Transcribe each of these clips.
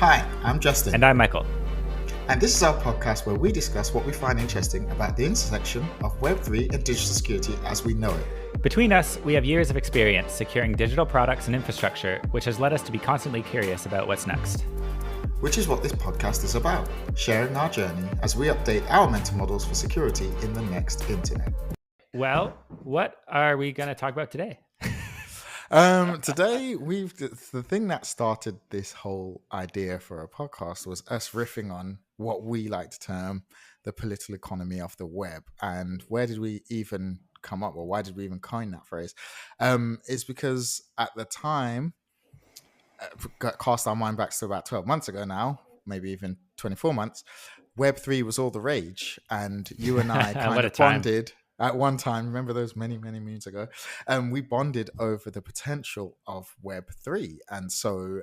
Hi, I'm Justin. And I'm Michael. And this is our podcast where we discuss what we find interesting about the intersection of Web3 and digital security as we know it. Between us, we have years of experience securing digital products and infrastructure, which has led us to be constantly curious about what's next. Which is what this podcast is about, sharing our journey as we update our mental models for security in the next internet. Well, what are we going to talk about today? Today, the thing that started this whole idea for a podcast was us riffing on what we like to term the political economy of the web. And where did we even come up, or why did we even coin that phrase? It's because at the time, cast our mind back to about 12 months ago now, maybe even 24 months, Web3 was all the rage. And you and I kind of bonded. At one time, remember those many moons ago, we bonded over the potential of Web3. And so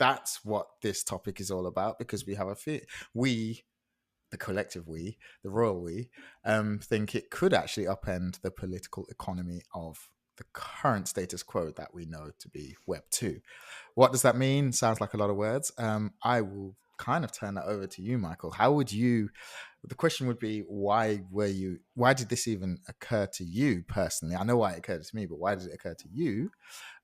that's what this topic is all about, because we have the collective we, the royal we, think it could actually upend the political economy of the current status quo that we know to be Web2. What does that mean? Sounds like a lot of words. I will kind of turn that over to you, Michael. The question would be, why did this even occur to you personally? I know why it occurred to me, but why did it occur to you?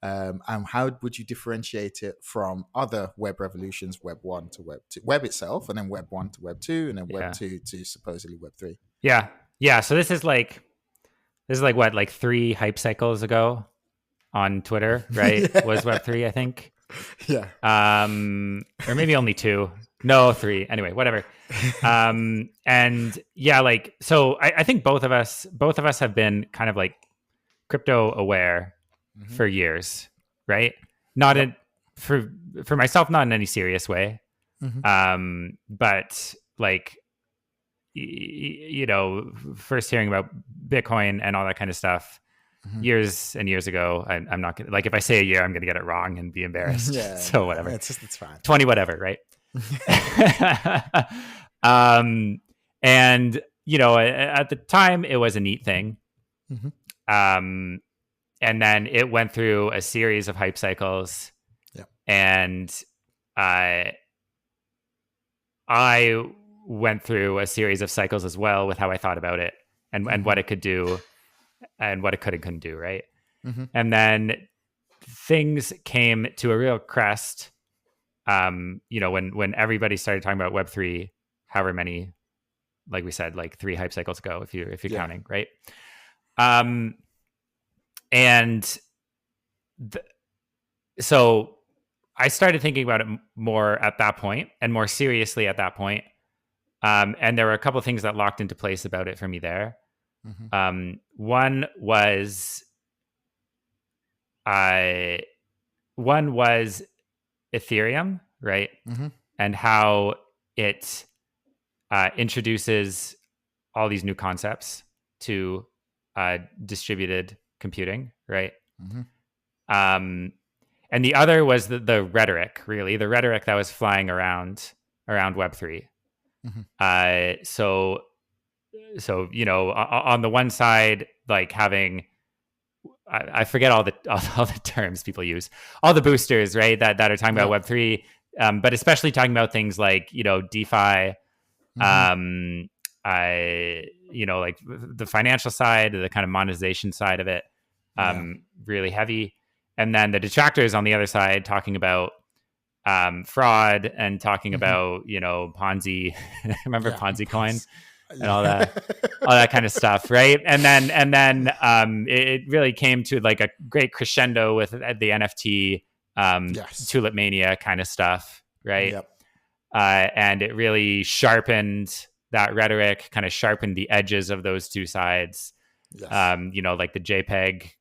And how would you differentiate it from other web revolutions, Web 1 to Web 2, web itself, and then Web 1 to Web 2, and then Web 2 to supposedly Web 3? Yeah. So this is like what, like 3 hype cycles ago on Twitter, right? Yeah. Was Web 3, I think. Yeah. Or maybe only 2. No, 3. Anyway, whatever. And yeah, like, so I think both of us have been kind of like crypto aware for years, right? For myself, not in any serious way. But like, first hearing about Bitcoin and all that kind of stuff years and years ago. I'm not gonna, like, if I say a year, I'm gonna get it wrong and be embarrassed. Yeah, so whatever. It's fine. 20 whatever, right? And at the time it was a neat thing. And then it went through a series of hype cycles. And I went through a series of cycles as well with how I thought about it and what it could do and what it could and couldn't do, right? And then things came to a real crest. When everybody started talking about Web3, however many, like we said, like 3 hype cycles ago, if you're counting, right? So I started thinking about it more at that point and more seriously at that point. And there were a couple of things that locked into place about it for me there. One was Ethereum, right? And how it introduces all these new concepts to distributed computing, right? And the other was the rhetoric, really, the rhetoric that was flying around Web3. So on the one side, like having, I forget all the terms people use, all the boosters, right? That are talking about Web3, but especially talking about things like, DeFi, like the financial side, the kind of monetization side of it, really heavy. And then the detractors on the other side talking about fraud and talking about, Ponzi. Remember Ponzi coin? And all that kind of stuff, right? And then it really came to like a great crescendo with the NFT Tulip Mania kind of stuff, right? And it really sharpened that rhetoric, kind of sharpened the edges of those two sides. Like the JPEG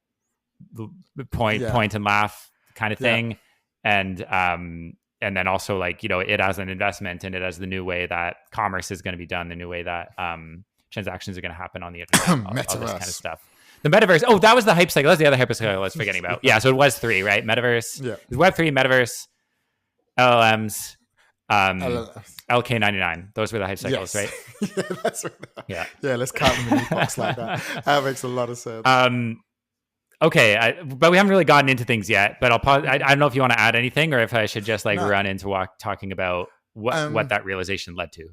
point and laugh kind of thing, and then also like, it as an investment and it as the new way that commerce is going to be done, the new way that transactions are going to happen on the internet, all this kind of stuff. The metaverse. Oh, that was the hype cycle. That's the other hype cycle I was forgetting about. Yeah, so it was 3, right? Metaverse, Web3, metaverse, LLMs, LK99. Those were the hype cycles, right? That's right. Yeah, let's count them in the box like that. That makes a lot of sense. Okay, but we haven't really gotten into things yet. But I'll pause. I don't know if you want to add anything, or if I should just like No. run into talking about what Um, that realization led to.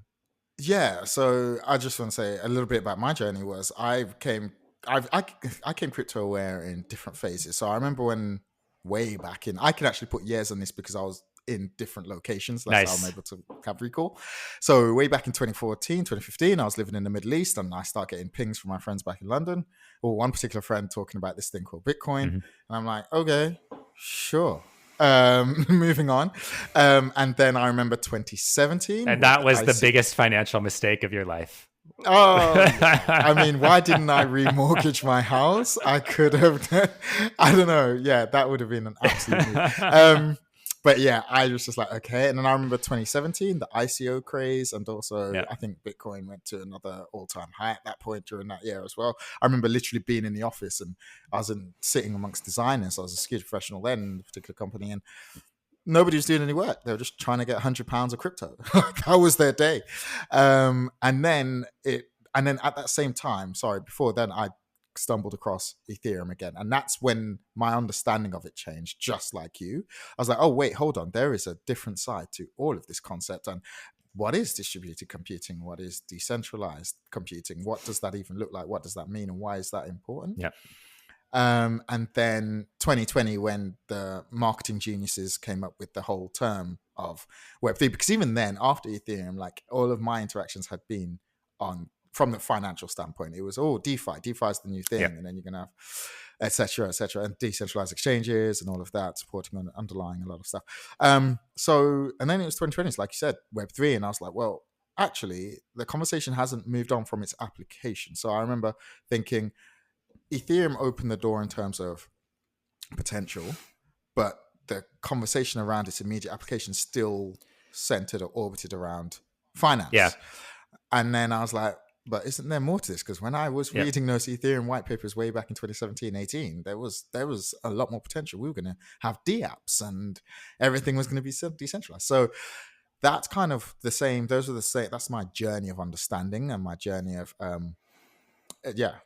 yeah, so I just want to say a little bit about my journey. Was I came crypto aware in different phases. So I remember when way back in, I can actually put years on this because I was in different locations. That's how I'm Nice. able to have recall. So way back in 2014, 2015, I was living in the Middle East, and I start getting pings from my friends back in London, or one particular friend talking about this thing called Bitcoin. And Mm-hmm. I'm like, okay, sure. Moving on. And then I remember 2017 And with that the was the IC. biggest financial mistake of your life. Oh yeah. I mean, why didn't I remortgage my house? I could have. I don't know. Yeah, that would have been an absolute move. But yeah, I was just like, okay. And then I remember 2017, the ICO craze, and also Yeah. I think Bitcoin went to another all-time high at that point during that year as well. I remember literally being in the office, and I was sitting amongst designers. I was a security professional then in a particular company, and nobody was doing any work. They were just trying to get £100 of crypto. That was their day. And then at that same time, sorry, before then, I stumbled across Ethereum again, and that's when my understanding of it changed. Just like you, I was like, oh wait, hold on, there is a different side to all of this concept. And what is distributed computing? What is decentralized computing? What does that even look like? What does that mean? And why is that important? Yeah. And then 2020, when the marketing geniuses came up with the whole term of Web3, because even then, after Ethereum, like all of my interactions had been on from the financial standpoint. It was, oh, DeFi is the new thing, Yeah. and then you're gonna have et cetera, and decentralized exchanges and all of that, supporting on underlying a lot of stuff. So, and then it was 2020, it's like you said, Web3, and I was like, well, actually, the conversation hasn't moved on from its application. So I remember thinking, Ethereum opened the door in terms of potential, but the conversation around its immediate application still centered or orbited around Yeah. finance. And then I was like, but isn't there more to this? Because when I was Yeah. reading those Ethereum white papers way back in 2017, 18, there was a lot more potential. We were going to have DApps and everything was going to be decentralized. So that's kind of the same. Those are the same. That's my journey of understanding and my journey of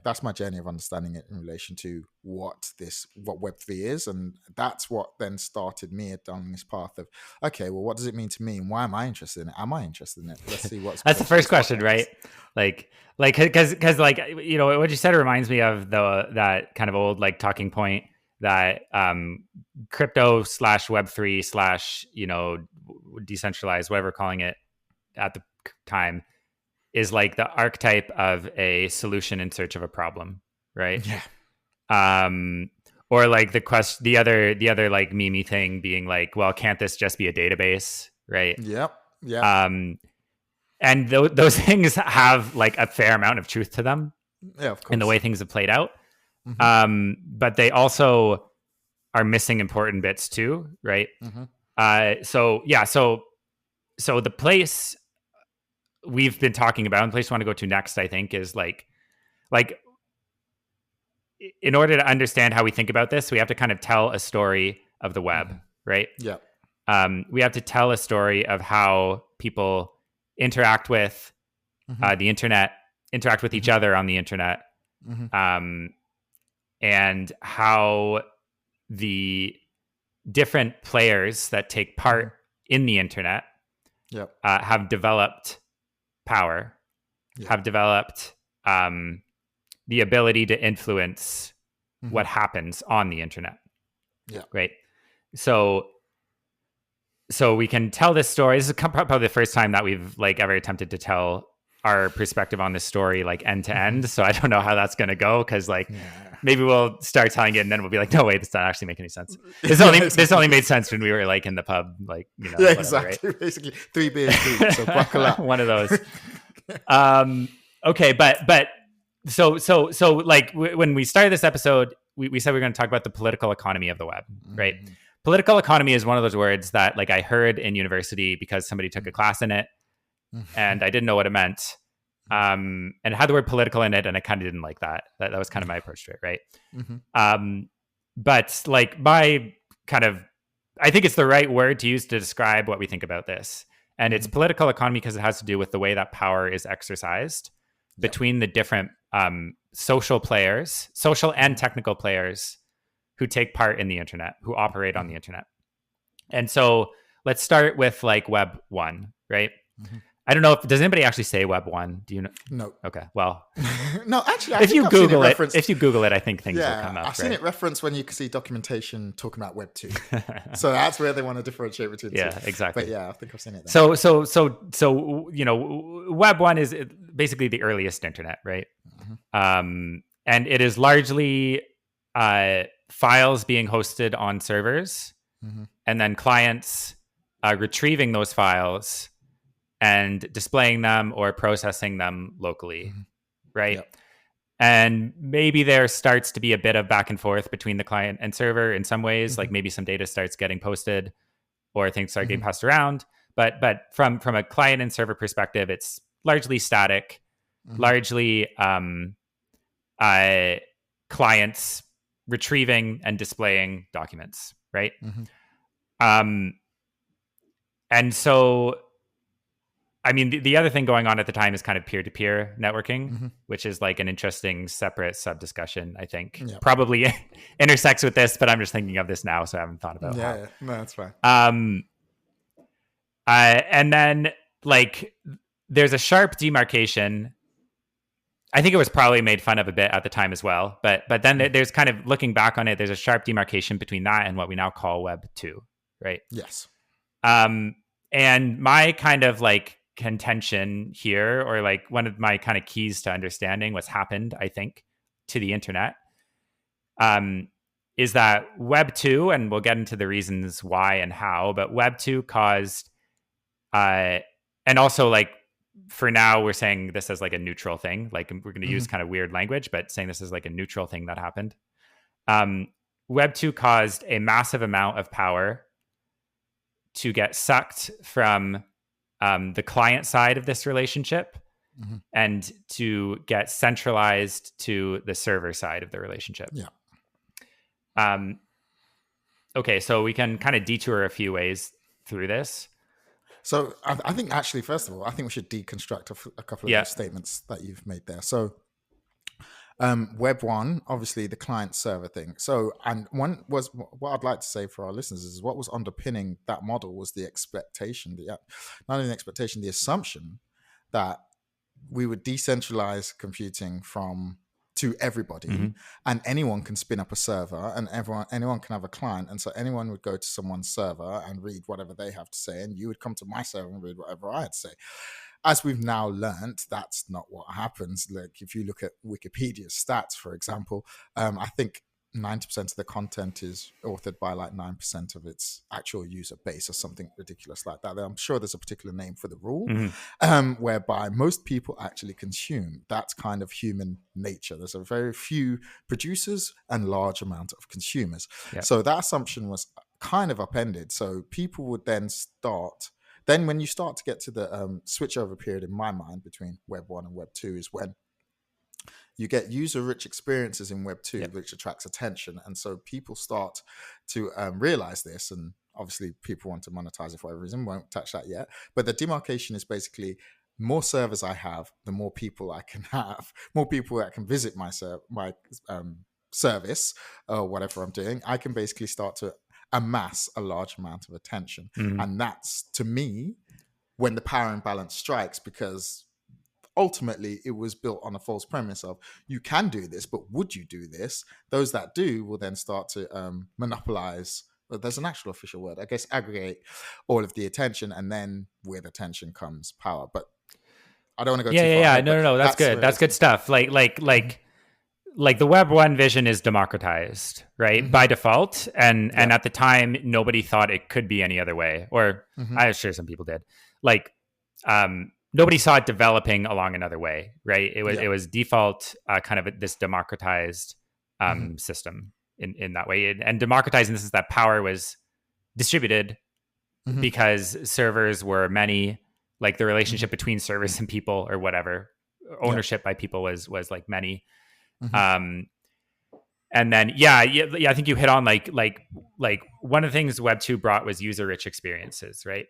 that's my journey of understanding it in relation to what Web3 is, and that's what then started me down this path of, okay, well, what does it mean to me, and why am I interested in it? Am I interested in it? Let's see what's That's the going to first this question, podcast. right? Because like, you know, what you said reminds me of that kind of old like talking point that crypto / Web3 / you know, decentralized, whatever we're calling it at the time, is like the archetype of a solution in search of a problem, right? Yeah. Or like the other like meme thing being like, well, can't this just be a database, right? Yep. And those things have like a fair amount of truth to them Yeah, of in the course. way things have played out. Mm-hmm. But they also are missing important bits too, right? Mm-hmm. So the place we've been talking about, and the place we want to go to next, I think, is like in order to understand how we think about this, we have to kind of tell a story of the web, Mm-hmm. right? Yeah. We have to tell a story of how people interact with Mm-hmm. the internet, interact with each Mm-hmm. other on the internet, Mm-hmm. and how the different players that take part in the internet Yep. have developed power, Yeah. have developed the ability to influence Mm-hmm. what happens on the internet. Yeah. Right. So we can tell this story. This is probably the first time that we've like ever attempted to tell our perspective on this story like end to end. So I don't know how that's going to go, because like maybe we'll start telling it and then we'll be like, no, wait, this doesn't actually make any sense. This only made sense when we were like in the pub, like, you know, yeah, whatever, exactly. right? Basically 3 beers deep, so buckle up. One of those. Okay, but so like when we started this episode, we said we were going to talk about the political economy of the web, right? Mm-hmm. Political economy is one of those words that like I heard in university because somebody took a class in it, and I didn't know what it meant. And it had the word political in it, and I kind of didn't like that. That was kind of my approach to it, right? Mm-hmm. But like my kind of, I think it's the right word to use to describe what we think about this. And it's political economy because it has to do with the way that power is exercised between the different social and technical players who take part in the internet, who operate on the internet. And so let's start with like Web 1, right? Mm-hmm. I don't know does anybody actually say Web 1? Do you know? No. Okay. Well, no, actually, I if think you I've Google seen it it, referenced. if you Google it, I think things will Yeah, come up. I've seen right? it referenced when you can see documentation talking about Web 2. So that's where they want to differentiate between the two. Yeah, exactly. But yeah, I think I've seen it there. So you know, Web 1 is basically the earliest internet, right? Mm-hmm. And it is largely files being hosted on servers, Mm-hmm. and then clients retrieving those files and displaying them or processing them locally, Mm-hmm. right? Yep. And maybe there starts to be a bit of back and forth between the client and server in some ways, Mm-hmm. like maybe some data starts getting posted or things start getting Mm-hmm. passed around. But from a client and server perspective, it's largely static, Mm-hmm. largely clients retrieving and displaying documents, right? Mm-hmm. And so, I mean, the other thing going on at the time is kind of peer-to-peer networking, Mm-hmm. which is like an interesting separate sub-discussion, I think. Yep. Probably intersects with this, but I'm just thinking of this now, so I haven't thought about how. Yeah, no, that's fine. And then, like, there's a sharp demarcation. I think it was probably made fun of a bit at the time as well, but then there's kind of looking back on it, there's a sharp demarcation between that and what we now call Web 2, right? Yes. And my kind of like contention here, or like one of my kind of keys to understanding what's happened, I think, to the internet, is that Web 2, and we'll get into the reasons why and how, but Web 2 caused, and also like, for now, we're saying this as like a neutral thing. Like we're going to use kind of weird language, but saying this is like a neutral thing that happened. Web 2 caused a massive amount of power to get sucked from the client side of this relationship and to get centralized to the server side of the relationship. Yeah. Okay, so we can kind of detour a few ways through this. So I think actually, first of all, I think we should deconstruct a couple of those statements that you've made there. So Web 1, obviously the client server thing. So, and one was what I'd like to say for our listeners is what was underpinning that model was the expectation, not only the expectation, the assumption that we would decentralize computing to everybody, and anyone can spin up a server, and anyone can have a client, and so anyone would go to someone's server and read whatever they have to say, and you would come to my server and read whatever I had to say. As we've now learned, that's not what happens. Like if you look at Wikipedia stats, for example, I think 90% of the content is authored by like 9% of its actual user base or something ridiculous like that. I'm sure there's a particular name for the rule, whereby most people actually consume. That's kind of human nature. There's a very few producers and large amount of consumers. Yep. So that assumption was kind of upended. So people would then when you start to get to the switchover period in my mind between Web 1 and Web 2 is when you get user-rich experiences in Web 2, which attracts attention. And so people start to realize this. And obviously people want to monetize it for whatever reason. Won't touch that yet. But the demarcation is basically more servers I have, the more people I can have, more people that can visit my service or whatever I'm doing. I can basically start to amass a large amount of attention. And that's, to me, when the power imbalance strikes, because ultimately it was built on a false premise of you can do this, but would you do this? Those that do will then start to monopolize. Well, there's an actual official word, I guess, aggregate all of the attention, and then with attention comes power. But I don't want to go too far ahead. No, that's good. That's good stuff. Like the Web 1 vision is democratized, right? By default. And at the time, nobody thought it could be any other way. Or I'm sure some people did. Like, nobody saw it developing along another way, right? It was default kind of this democratized system in that way. And democratized in the sense that power was distributed because servers were many, like the relationship between servers and people or whatever, ownership by people was like many. And then, I think you hit on like one of the things Web 2 brought was user-rich experiences, right?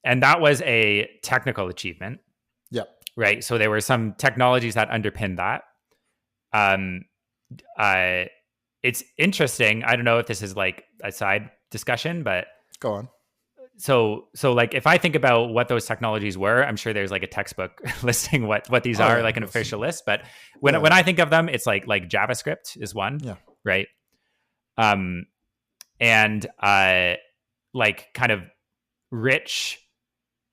And that was a technical achievement. Right. So there were some technologies that underpinned that. it's interesting. I don't know if this is like a side discussion, but Go on. so like if I think about what those technologies were, I'm sure there's like a textbook listing what these Oh are, yeah, like of an course. official list. But when Yeah, I think of them, it's like JavaScript is one, yeah. right? Um, and like kind of rich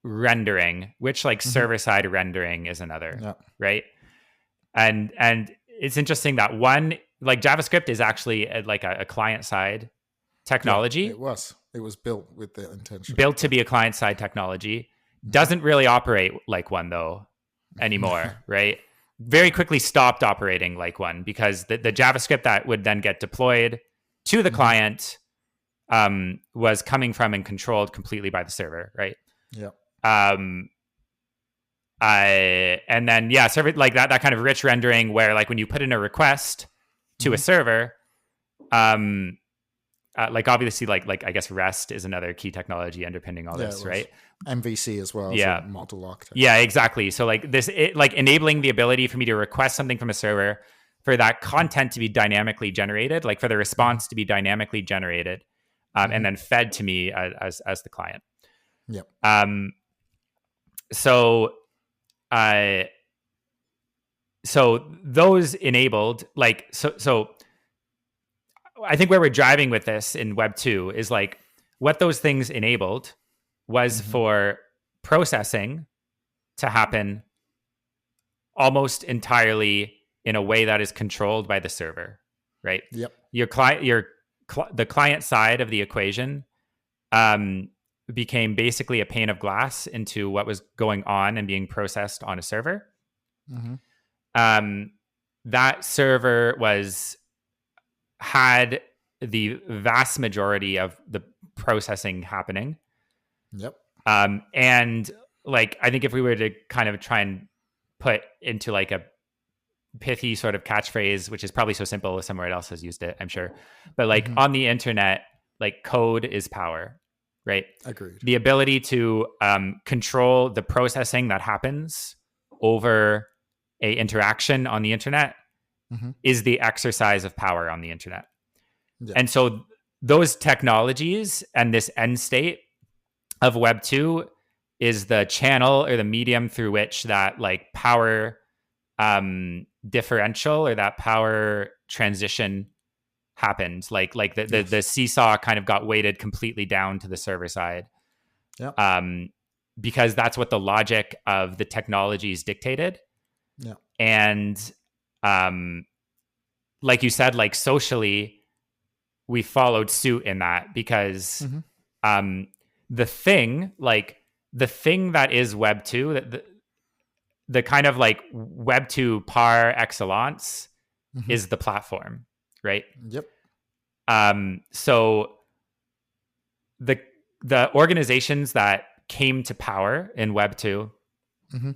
rendering, which like Hmm. server side rendering is another, Yeah. right? And it's interesting that one, like JavaScript is actually like a client side Yeah. It technology, was. It was built with the intention of built to being. be a client side technology. Hmm. Doesn't really operate like one though anymore, right? Very quickly stopped operating like one because the JavaScript that would then get deployed to the Hmm. client was coming from and controlled completely by the server, right? Yeah. Um, and then yeah, server like that kind of rich rendering where like when you put in a request to a Hmm. server, um, like obviously like I guess REST is another key technology underpinning all Yeah. It this, was right? MVC as well as a Yeah, model architecture. yeah, exactly. So like like enabling the ability for me to request something from a server, for that content to be dynamically generated, like for the Hmm. response to be dynamically generated, and Hmm. then fed to me as the client. Yep. Um, so uh, so those enabled like so I think where we're driving with this in Web 2 is like what those things enabled was Hmm. for processing to happen almost entirely in a way that is controlled by the server, right? Yep. The client side of the equation um, became basically a pane of glass into what was going on and being processed on a server. Hmm. Um, that server was had the vast majority of the processing happening. Yep. And like, I think if we were to kind of try and put into like a pithy sort of catchphrase, which is probably so simple, somewhere else has used it, I'm sure. But like Hmm. on the internet, like code is power, right? Agreed. The ability to control the processing that happens over a interaction on the internet Hmm. is the exercise of power on the internet. Yeah. And so those technologies and this end state of Web 2 is the channel or the medium through which that like power differential or that power transition happened. Like the Yes. seesaw kind of got weighted completely down to the server side. Yep. Um, because that's what the logic of the technologies dictated. Yeah. And um, like you said, like socially, we followed suit in that because Hmm. um, the thing, like the thing that is Web 2, the kind of like Web 2 par excellence Hmm. is the platform, right? Yep. So the organizations that came to power in Web 2 Hmm.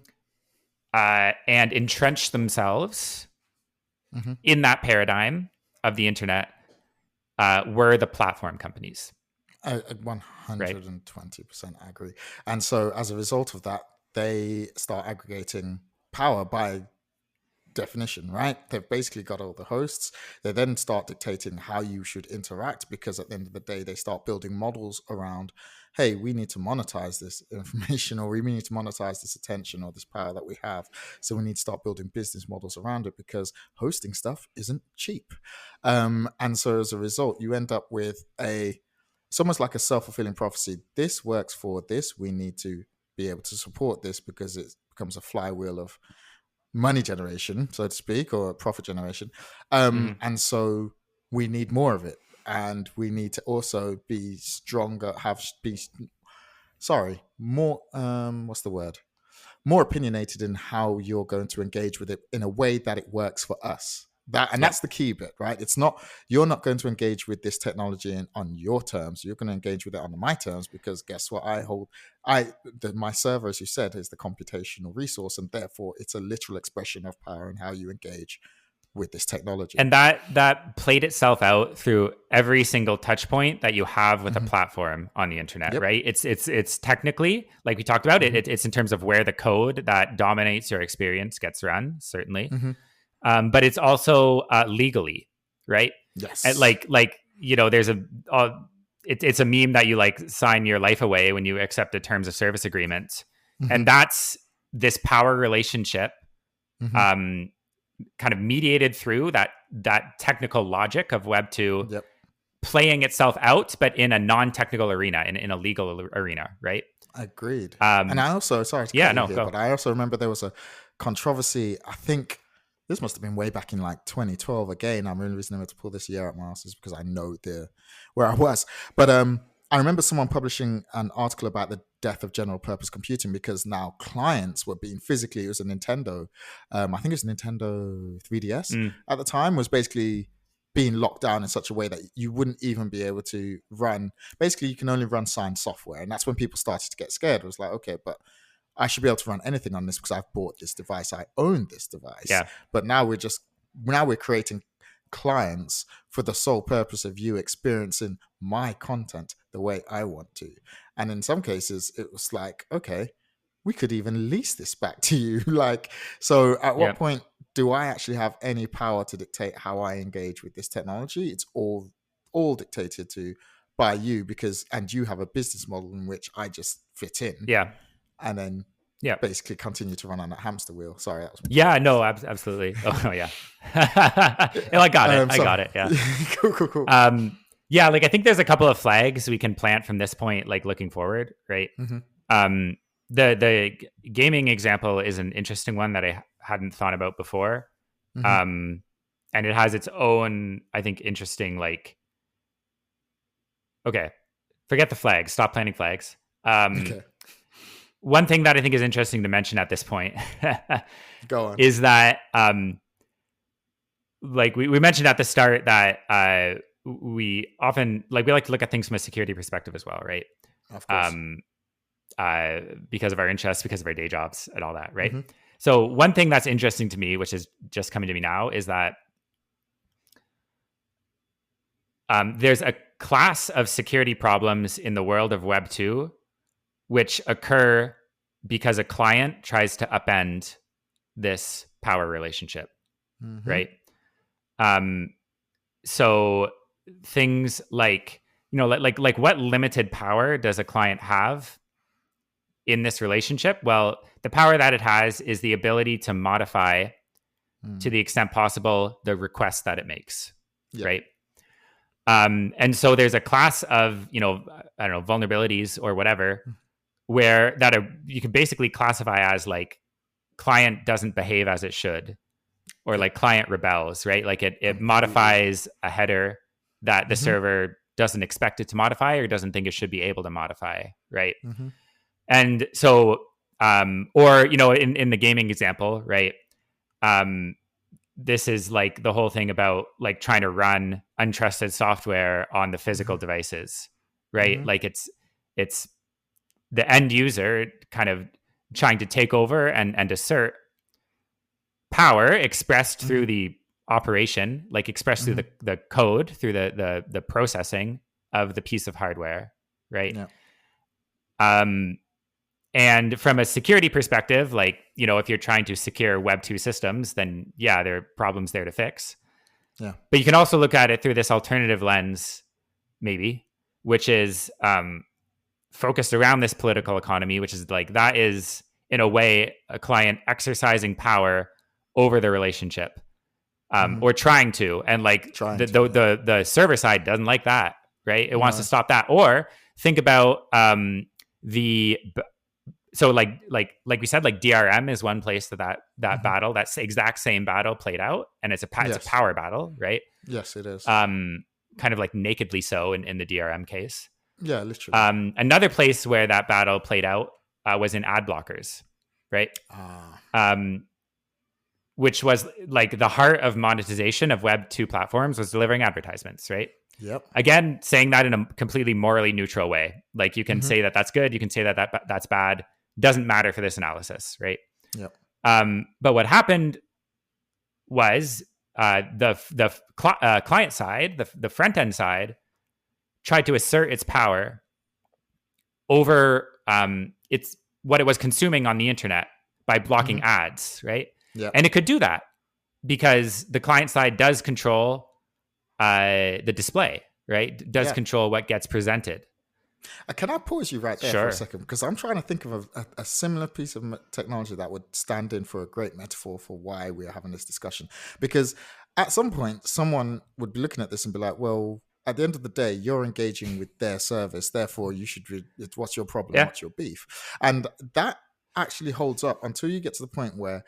and entrenched themselves Hmm. in that paradigm of the internet were the platform companies, I right? 120% agree. And so as a result of that, they start aggregating power by definition, right? They've basically got all the hosts. They then start dictating how you should interact because at the end of the day, they start building models around, hey, we need to monetize this information or we need to monetize this attention or this power that we have. So we need to start building business models around it because hosting stuff isn't cheap. And so as a result, you end up with it's almost like a self-fulfilling prophecy. This works for this. We need to be able to support this because it becomes a flywheel of money generation, so to speak, or profit generation. Mm-hmm. And so we need more of it. And we need to also be stronger, more, what's the word? More opinionated in how you're going to engage with it in a way that it works for us. Yeah. That's the key bit, right? It's not You're not going to engage with this technology on your terms. You're going to engage with it on my terms because guess what? My server, as you said, is the computational resource, and therefore it's a literal expression of power and how you engage with this technology. And that played itself out through every single touch point that you have with a Hmm. platform on the internet, Yep. right? It's technically, like we talked about, Hmm. it's in terms of where the code that dominates your experience gets run, certainly, Hmm. but it's also legally, right? And Yes. there's it's a meme that you like sign your life away when you accept the terms of service agreement, Hmm. and that's this power relationship, Hmm. um, kind of mediated through that technical logic of Web two Yep. playing itself out, but in a non-technical arena, in a legal arena, right? Agreed. And Um, I also, sorry to yeah, cut you no, here, go. but I also remember there was a controversy. I think this must have been way back in like 2012. Again, I'm really reason to pull this year at my ass is because I know where I was. But I remember someone publishing an article about the death of general purpose computing because now clients were being physically. It was a Nintendo. I think it was Nintendo 3DS Mm, at the time. Was basically being locked down in such a way that you wouldn't even be able to run. Basically, you can only run signed software, and that's when people started to get scared. It was like, okay, but I should be able to run anything on this because I've bought this device, I own this device. yeah, But now we're creating clients for the sole purpose of you experiencing my content the way I want to. And in some cases, it was like, okay, we could even lease this back to you. Like, so at yeah, what point do I actually have any power to dictate how I engage with this technology? It's all dictated to by you and you have a business model in which I just fit in yeah, and then yeah. basically continue to run on that hamster wheel. Sorry, that was my Yeah, no, soapbox. absolutely. Oh, yeah. Yeah, I got it. I Sorry. got it. Yeah. Cool, cool, cool. Yeah, like I think there's a couple of flags we can plant from this point, like looking forward, right? Hmm. Um, the gaming example is an interesting one that I hadn't thought about before. Hmm. Um, and it has its own, I think, interesting, like, okay, forget the flags, stop planting flags. Okay, One thing that I think is interesting to mention at this point go on. is that, like we mentioned at the start that we often we like to look at things from a security perspective as well, right? Of course. Um, because of our interests, because of our day jobs, and all that, right? Hmm. So one thing that's interesting to me, which is just coming to me now, is that there's a class of security problems in the world of Web two which occur because a client tries to upend this power relationship, Hmm. right? Um, so things like like what limited power does a client have in this relationship? Well, the power that it has is the ability to modify to Mm. the extent possible the request that it makes, Yep. right? And so there's a class of I don't know, vulnerabilities or whatever where that you can basically classify as like client doesn't behave as it should, or Yep. like client rebels, right? Like it Completely. modifies a header that the Hmm. server doesn't expect it to modify or doesn't think it should be able to modify, right? Hmm. And so, or in the gaming example, right? Um, this is like the whole thing about like trying to run untrusted software on the physical Hmm. devices, right? Hmm. Like it's the end user kind of trying to take over and assert power expressed through Hmm. the operation, like expressed through Hmm. the code, through the processing of the piece of hardware, right? Yeah. Um, and from a security perspective, like if you're trying to secure Web two systems, then yeah, there are problems there to fix. Yeah. But you can also look at it through this alternative lens, maybe, which is focused around this political economy, which is like that is in a way a client exercising power over the relationship, Hmm. or trying to, and like Trying the, to. the Yeah. the the server side doesn't like that, right? It wants to No. stop that. Or think about the so like we said, like DRM is one place that Hmm. battle, that exact same battle played out, and it's a Yes. power battle, right? Yes, it is. Kind of like nakedly so in the DRM case. Yeah, literally. Another place where that battle played out was in ad blockers, right? Ah. Um, which was like the heart of monetization of Web 2 platforms was delivering advertisements, right? Yep. Again, saying that in a completely morally neutral way. Like you can Hmm. say that that's good, you can say that's bad. Doesn't matter for this analysis, right? Yep. But what happened was the client side, the front end side, tried to assert its power over its what it was consuming on the internet by blocking Hmm. ads, right? Yep. And it could do that because the client side does control the display, right? Does Yeah. control what gets presented. Can I pause you right there for a Sure. second? Because I'm trying to think of a similar piece of technology that would stand in for a great metaphor for why we're having this discussion. Because at some point, someone would be looking at this and be like, well, at the end of the day, you're engaging with their service. Therefore, you should, what's your problem? Yeah. What's your beef? And that actually holds up until you get to the point where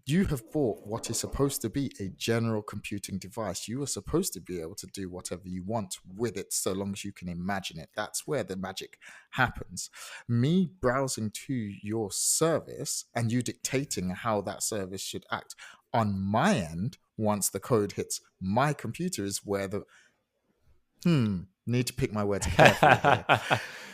you have bought what is supposed to be a general computing device. You are supposed to be able to do whatever you want with it so long as you can imagine it. That's where the magic happens. Me browsing to your service and you dictating how that service should act on my end once the code hits my computer is where the need to pick my words carefully here.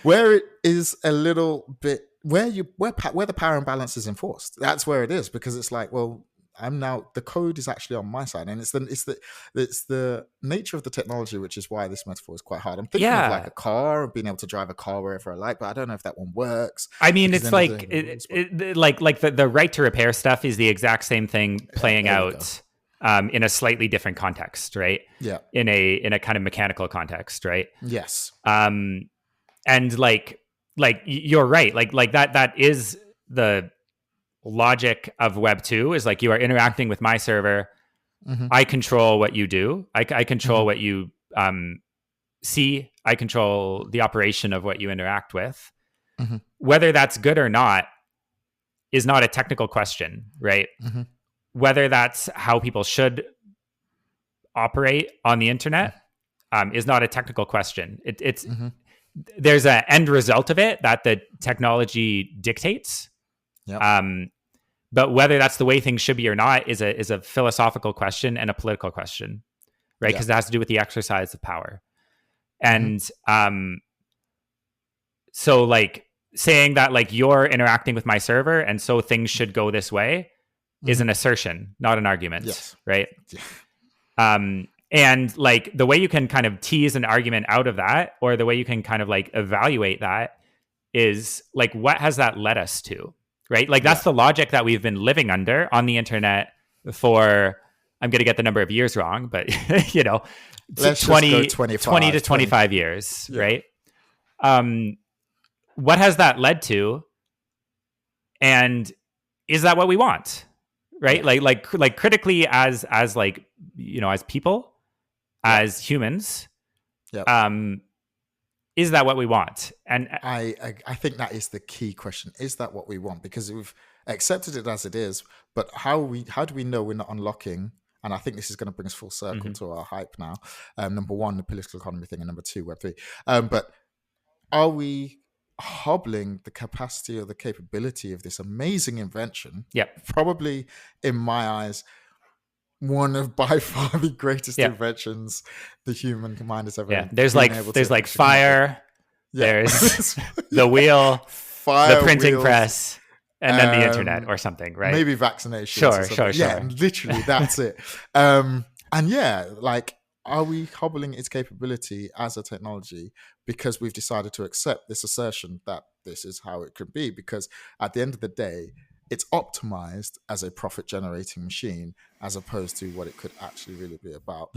Where it is a little bit where the power imbalance is enforced. That's where it is, because it's like, well, I'm now the code is actually on my side, and it's the nature of the technology, which is why this metaphor is quite hard. I'm thinking of like a car, being able to drive a car wherever I like, but I don't know if that one works. I mean, it's like like the right to repair stuff is the exact same thing playing out in a slightly different context, right? Yeah. In a kind of mechanical context, right? Yes. And like you're right. Like that is the logic of Web 2 is like you are interacting with my server. Mm-hmm. I control what you do. I control what you see. I control the operation of what you interact with. Mm-hmm. Whether that's good or not is not a technical question, right? Mm-hmm. Whether that's how people should operate on the internet is not a technical question. It's there's an end result of it that the technology dictates. Yep. But whether that's the way things should be or not is a philosophical question and a political question, right? Because it has to do with the exercise of power. And so like saying that like you're interacting with my server and so things should go this way is an assertion, not an argument. Yes. Right. And like the way you can kind of tease an argument out of that, or the way you can kind of like evaluate that is like, what has that led us to? Right. Like that's the logic that we've been living under on the internet for, I'm going to get the number of years wrong, but you know, let's 20 to 25 years. Yeah. Right. What has that led to? And is that what we want? Right. Yeah. Like critically as like, you know, as people, as humans, is that what we want? And I think that is the key question. Is that what we want? Because we've accepted it as it is, but how do we know we're not unlocking? And I think this is going to bring us full circle to our hype now. Number one, the political economy thing, and number two, Web3. But are we hobbling the capacity or the capability of this amazing invention? Yeah. Probably, in my eyes, one of by far the greatest inventions the human mind has ever. Yeah, there's like fire, there's the wheel, the printing press, and then the internet or something, right? Maybe vaccinations. Sure. Yeah, literally, that's it. And yeah, like, are we hobbling its capability as a technology because we've decided to accept this assertion that this is how it could be? Because at the end of the day, it's optimized as a profit-generating machine as opposed to what it could actually really be about.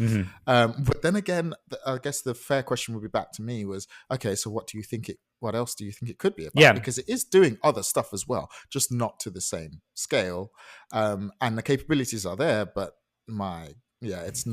But then again, I guess the fair question would be back to me was, okay, so what else do you think it could be about? Yeah. Because it is doing other stuff as well, just not to the same scale. And the capabilities are there, but it's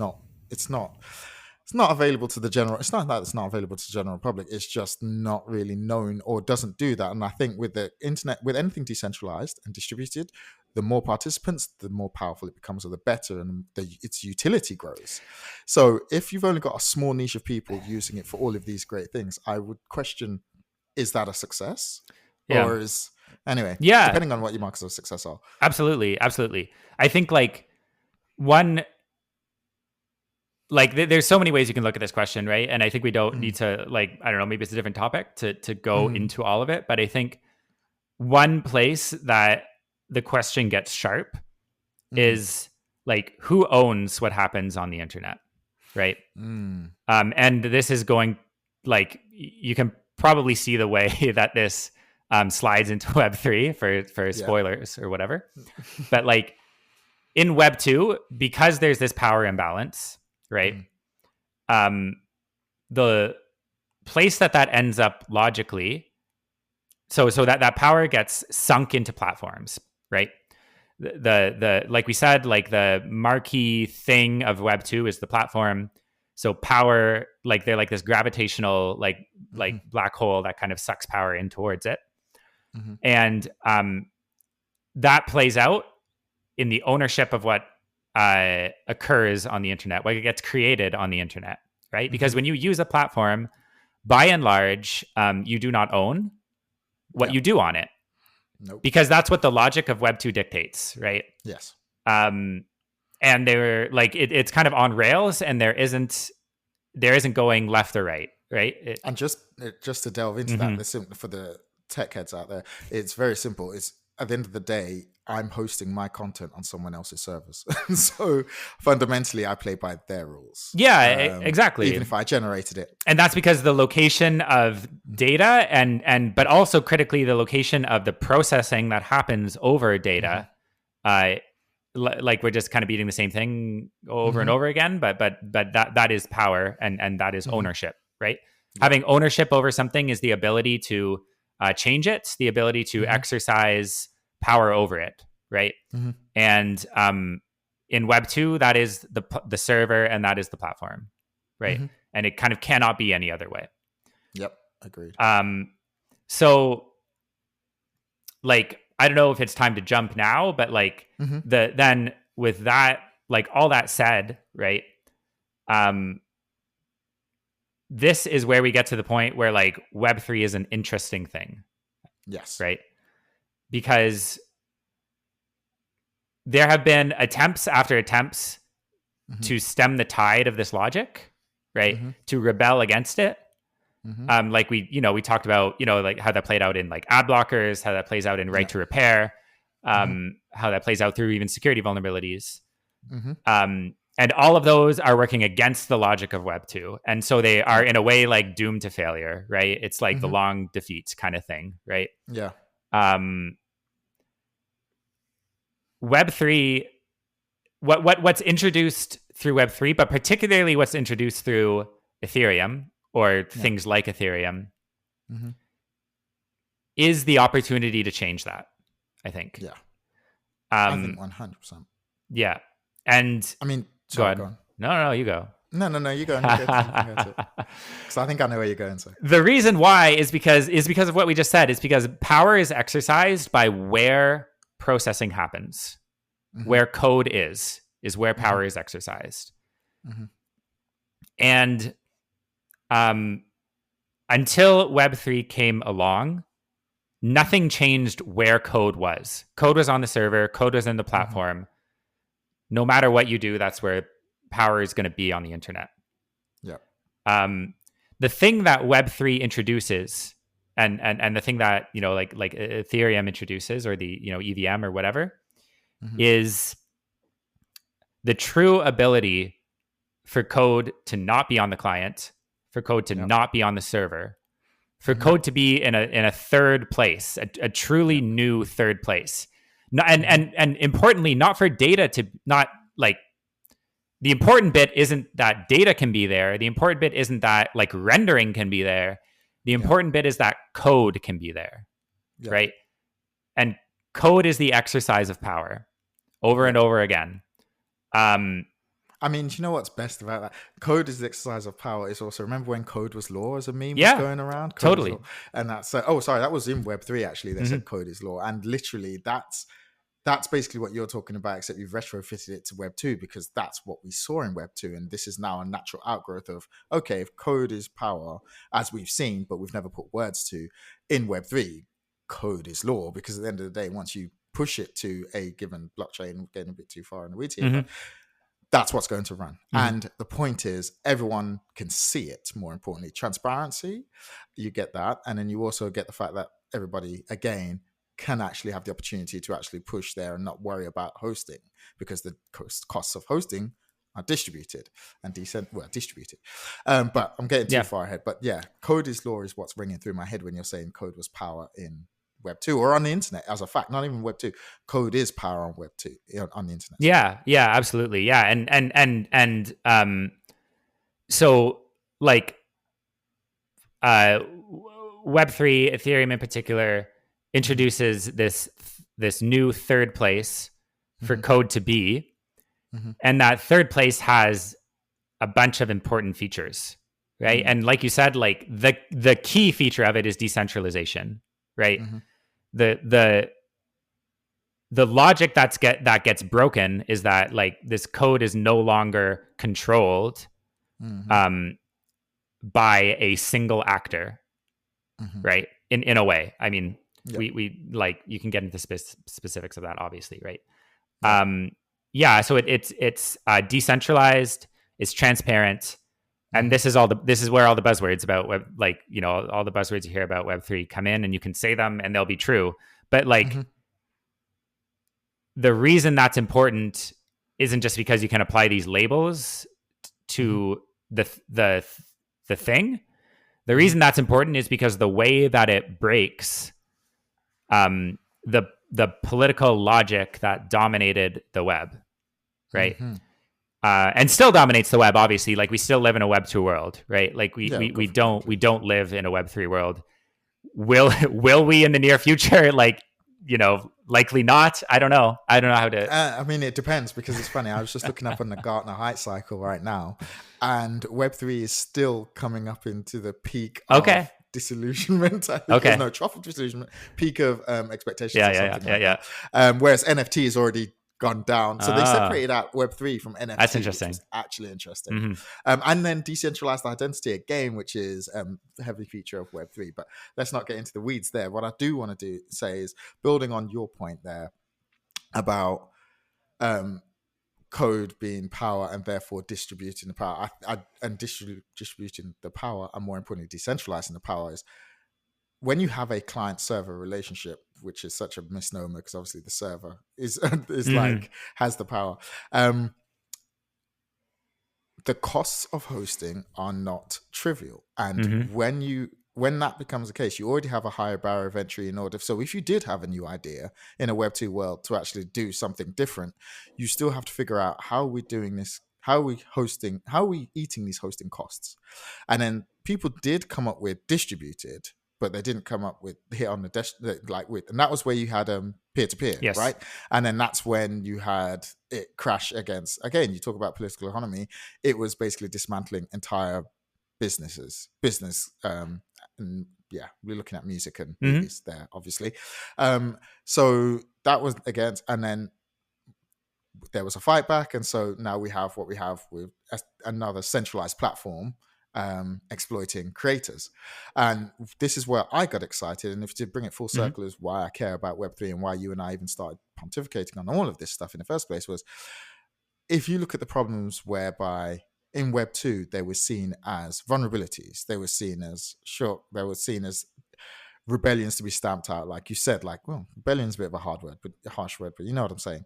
not available to the general. It's not that it's not available to the general public. It's just not really known or doesn't do that. And I think with the internet, with anything decentralized and distributed, the more participants, the more powerful it becomes, or the better, and its utility grows. So if you've only got a small niche of people using it for all of these great things, I would question: is that a success? Yeah. Or depending on what your markers of success are. Absolutely. I think like one. Like there's so many ways you can look at this question, right? And I think we don't need to, like, I don't know, maybe it's a different topic to go into all of it. But I think one place that the question gets sharp is like, who owns what happens on the internet, right? And this is going, like, you can probably see the way that this slides into Web3 for spoilers or whatever. But like in Web2, because there's this power imbalance, right? the place that ends up logically, so that power gets sunk into platforms, right? The like we said, like the marquee thing of Web 2 is the platform. So power, like they're like this gravitational like black hole that kind of sucks power in towards it. And that plays out in the ownership of what occurs on the internet, what gets created on the internet, right? Because when you use a platform, by and large, you do not own what you do on it. Nope. Because that's what the logic of Web 2 dictates, right? Yes. And they're like, it's kind of on rails, and there isn't going left or right, right? And just to delve into that, for the tech heads out there, it's very simple. It's at the end of the day, I'm hosting my content on someone else's servers. So fundamentally, I play by their rules. Yeah, exactly. Even if I generated it. And that's because the location of data but also critically the location of the processing that happens over data, like we're just kind of beating the same thing over and over again, but that is power and that is ownership, right? Yep. Having ownership over something is the ability to change it, the ability to exercise power over it, right? And in Web 2, that is the server and that is the platform, right? And it kind of cannot be any other way. Yep, agreed. So, like, I don't know if it's time to jump now, but like then with that, like all that said, right? This is where we get to the point where like Web3 is an interesting thing. Yes. Right? Because there have been attempts after attempts to stem the tide of this logic, right? To rebel against it. Like we talked about, like how that played out in like ad blockers, how that plays out in right to repair, how that plays out through even security vulnerabilities. And all of those are working against the logic of Web 2. And so they are in a way like doomed to failure, right? It's like the long defeat kind of thing, right? Yeah. Web 3, what's introduced through Web 3, but particularly what's introduced through Ethereum or things like Ethereum, is the opportunity to change that, I think. Yeah. I think 100%. Yeah. And I mean, go on. No, you go. No, you go. Because I think I know where you're going. So the reason why is because of what we just said. It's because power is exercised by where processing happens, where code is where power is exercised. And until Web3 came along, nothing changed where code was. Code was on the server. Code was in the platform. No matter what you do, that's where power is going to be on the internet. Yeah. The thing that Web3 introduces, and the thing that like Ethereum introduces, or the EVM or whatever, is the true ability for code to not be on the client, for code to not be on the server, for code to be in a third place, a truly new third place. And importantly, not for data to not like, the important bit isn't that data can be there. The important bit isn't that like rendering can be there. The important bit is that code can be there, right? And code is the exercise of power over and over again. I mean, do you know what's best about that? Code is the exercise of power. It's also, remember when code was law as a meme was going around? Code totally. And that's that was in Web3 actually. They said code is law. And literally that's basically what you're talking about, except you've retrofitted it to Web 2, because that's what we saw in Web 2. And this is now a natural outgrowth of, okay, if code is power, as we've seen, but we've never put words to, in Web 3, code is law, because at the end of the day, once you push it to a given blockchain, getting a bit too far in the weeds here, but that's what's going to run. And the point is, everyone can see it, more importantly. Transparency, you get that. And then you also get the fact that everybody, again, can actually have the opportunity to actually push there and not worry about hosting, because the costs of hosting are distributed and distributed. But I'm getting too far ahead. But yeah, code is law is what's ringing through my head when you're saying code was power in Web 2 or on the internet. As a fact, not even Web 2, code is power on Web 2 on the internet. Yeah, absolutely. Yeah. And so like uh, Web3, Ethereum in particular, Mm-hmm. introduces this new third place for Mm-hmm. code to be, Mm-hmm. and that third place has a bunch of important features, right? Mm-hmm. And like you said, like the key feature of it is decentralization, right? Mm-hmm. The the the logic that gets broken is that like this code is no longer controlled Mm-hmm. um, by a single actor, Mm-hmm. right? In a way, I mean, Yep. we like you can get into specifics of that, obviously, right? Yep. Yeah, so it's decentralized, it's transparent, and Mm-hmm. this is where all the buzzwords about web, like all the buzzwords you hear about Web3 come in, and you can say them and they'll be true, but like Mm-hmm. the reason that's important isn't just because you can apply these labels Mm-hmm. to the thing. The Mm-hmm. reason that's important is because the way that it breaks the political logic that dominated the web, right? Mm-hmm. And still dominates the web. Obviously, like we still live in a Web 2 world, right? Like Yeah, we completely. don't live in a Web 3 world. Will we in the near future? Like likely not. I don't know. I don't know how to. I mean, it depends because it's funny. I was just looking up on the Gartner Height cycle right now, and Web3 is still coming up into the peak Okay. of disillusionment. I think, or Okay. no, trough of disillusionment, peak of expectations, Yeah. or Yeah. Yeah. something Yeah. like Yeah. that. Whereas NFT has already gone down. So they Ah, separated out Web3 from that's NFT, which was interesting. actually interesting. Mm-hmm. And then decentralized identity again, which is a heavy feature of Web3. But let's not get into the weeds there. What I do want to say is building on your point there about um, code being power and therefore distributing the power. And distributing the power, and more importantly, decentralizing the power is when you have a client server relationship, which is such a misnomer because obviously the server is Mm-hmm. like has the power. Um, the costs of hosting are not trivial, and Mm-hmm. when that becomes the case, you already have a higher barrier of entry in order. So if you did have a new idea in a Web 2 world to actually do something different, you still have to figure out how are we doing this, how are we eating these hosting costs. And then people did come up with distributed, but they didn't come up with hit on the like with, and that was where you had peer to peer, Yes. right? And then that's when you had it crash against, again, you talk about political economy, it was basically dismantling entire business and yeah, we're looking at music and Mm-hmm. movies there, obviously. So that was against, and then there was a fight back, and so now we have what we have with another centralized platform exploiting creators. And this is where I got excited, and if to bring it full Mm-hmm. circle is why I care about Web3 and why you and I even started pontificating on all of this stuff in the first place, was if you look at the problems whereby in Web 2 they were seen as vulnerabilities, they were seen as they were seen as rebellions to be stamped out, like you said, like, well, rebellion's a bit of a hard word, but a harsh word, but you know what I'm saying.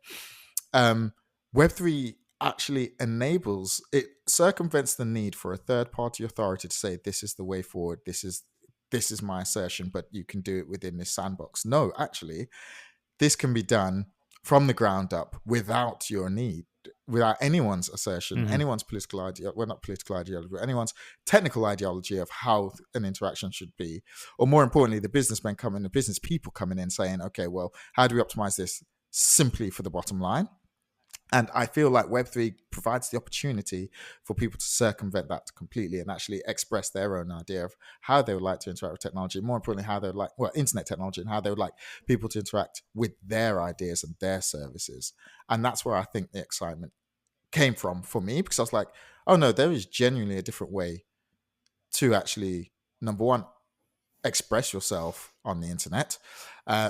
um, Web3 actually enables, it circumvents the need for a third party authority to say this is the way forward, this is my assertion, but you can do it within this sandbox. No, actually, this can be done from the ground up without your need, without anyone's assertion, Mm-hmm. anyone's political idea, well, not political ideology, but anyone's technical ideology of how an interaction should be. Or more importantly, the businessmen coming, the business people coming in saying, okay, well, how do we optimize this simply for the bottom line? And I feel like Web3 provides the opportunity for people to circumvent that completely and actually express their own idea of how they would like to interact with technology. More importantly, how they would like, well, internet technology, and how they would like people to interact with their ideas and their services. And that's where I think the excitement came from for me, because I was like, oh no, there is genuinely a different way to actually, number one, express yourself on the internet.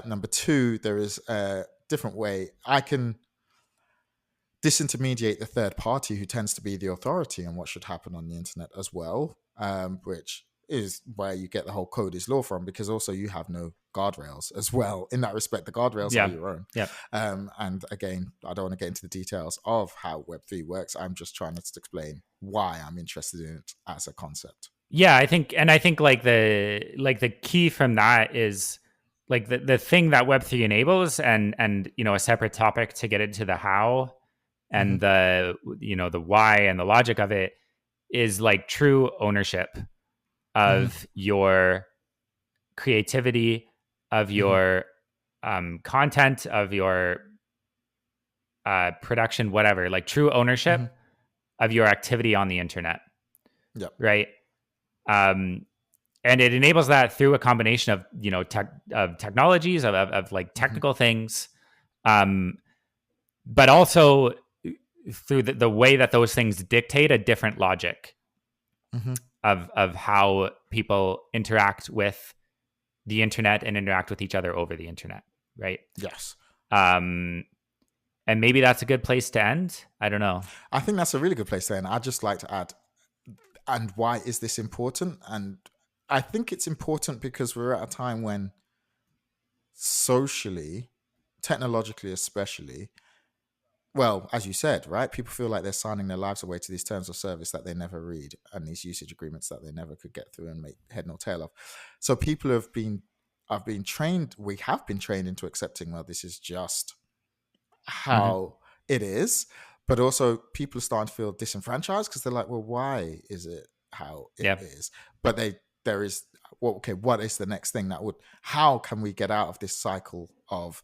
Number two, there is a different way I can disintermediate the third party who tends to be the authority on what should happen on the internet as well, which is where you get the whole code is law from, because also you have no guardrails as well. In that respect, the guardrails are Yeah. your own. Yeah. And again, I don't want to get into the details of how Web3 works. I'm just trying to explain why I'm interested in it as a concept. Yeah, I think like the key from that is like the thing that Web3 enables, and a separate topic to get into the how Mm-hmm. and the the why and the logic of it is like true ownership Mm-hmm. of your creativity, of Mm-hmm. your content, of your production, whatever, like true ownership Mm-hmm. of your activity on the internet, Yep. right? Um, and it enables that through a combination of of technologies of like Mm-hmm. technical things, um, but also through the way that those things dictate a different logic Mm-hmm. of how people interact with the internet and interact with each other over the internet, right? Yes. Um, and maybe that's a good place to end. I don't know. I think that's a really good place to end. I'd just like to add, and why is this important? And I think it's important because we're at a time when socially, technologically especially, well, as you said, right, people feel like they're signing their lives away to these terms of service that they never read and these usage agreements that they never could get through and make head nor tail of. So people have been trained, we have been trained into accepting, well, this is just Mm-hmm. how it is, but also people are starting to feel disenfranchised because they're like, well, why is it how it Yeah, is? But there is, well, okay, what is the next thing that would, how can we get out of this cycle of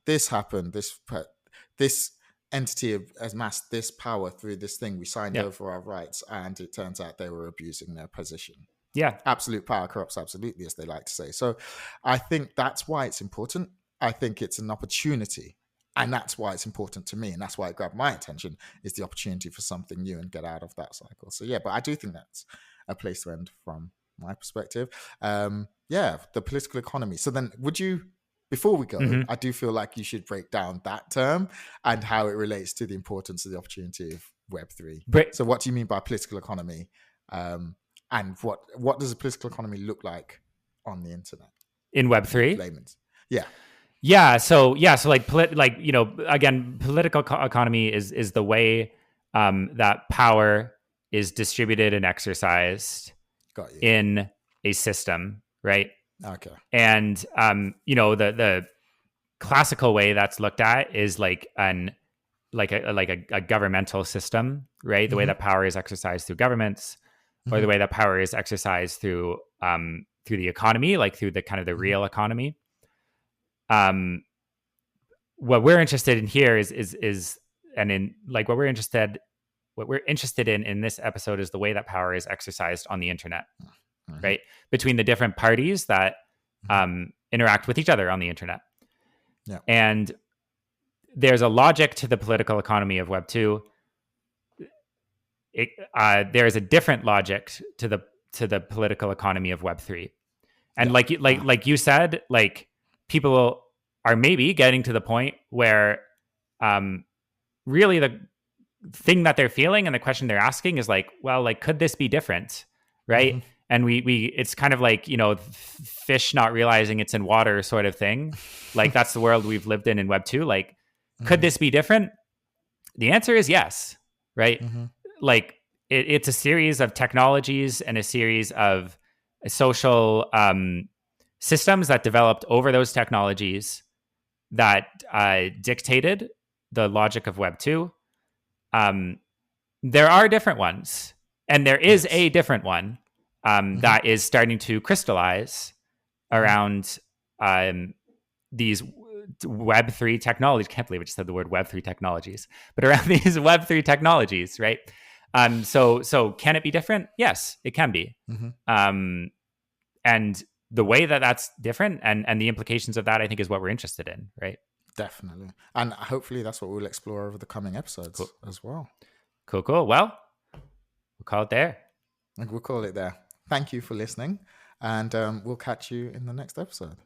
this happened, this entity has amassed this power through this thing, we signed yeah, over our rights, and it turns out they were abusing their position. yeah. Absolute power corrupts absolutely, as they like to say. So I think that's why it's important. I think it's an opportunity. And that's why it's important to me. And that's why it grabbed my attention, is the opportunity for something new and get out of that cycle. So yeah, but I do think that's a place to end from my perspective. Yeah, the political economy. So then would you, before we go, Mm-hmm. I do feel like you should break down that term and how it relates to the importance of the opportunity of Web3. But So what do you mean by political economy? And what does a political economy look like on the internet in Web in three, layman's? Yeah. so like again, political economy is the way that power is distributed and exercised Got you. in a system, right? Okay. And the classical way that's looked at is like a governmental system, right? The way Mm-hmm. that power is exercised through governments, or Mm-hmm. the way that power is exercised through the economy, like through the kind of the Mm-hmm. real economy. Um, what we're interested in here is and in like what we're interested in this episode is the way that power is exercised on the internet, Mm-hmm. right? Between the different parties that Mm-hmm. interact with each other on the internet. Yeah. And there's a logic to the political economy of Web 2. There is a different logic to the political economy of Web 3. And Yeah. like you said, like people are maybe getting to the point where um, really the thing that they're feeling and the question they're asking is like, well, like could this be different, right? Mm-hmm. And we it's kind of like fish not realizing it's in water sort of thing. Like that's the world we've lived in Web 2. Like, could Mm-hmm. this be different? The answer is yes, right? Mm-hmm. Like it's a series of technologies and a series of social systems that developed over those technologies that dictated the logic of Web 2. There are different ones, and there is Yes. a different one Mm-hmm. that is starting to crystallize Mm-hmm. around these Web3 technologies. Can't believe I just said the word Web3 technologies, but around these Web3 technologies, right? So can it be different? Yes, it can be. Mm-hmm. And the way that that's different and the implications of that, I think, is what we're interested in, right? Definitely. And hopefully that's what we'll explore over the coming Cool, episodes as well. cool. Well, we'll call it there. And we'll call it there. Thank you for listening. And we'll catch you in the next episode.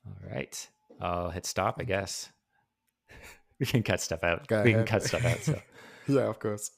All right. I'll hit stop, I guess. We can cut stuff out. Go We can ahead. cut stuff out. So. Yeah, of course.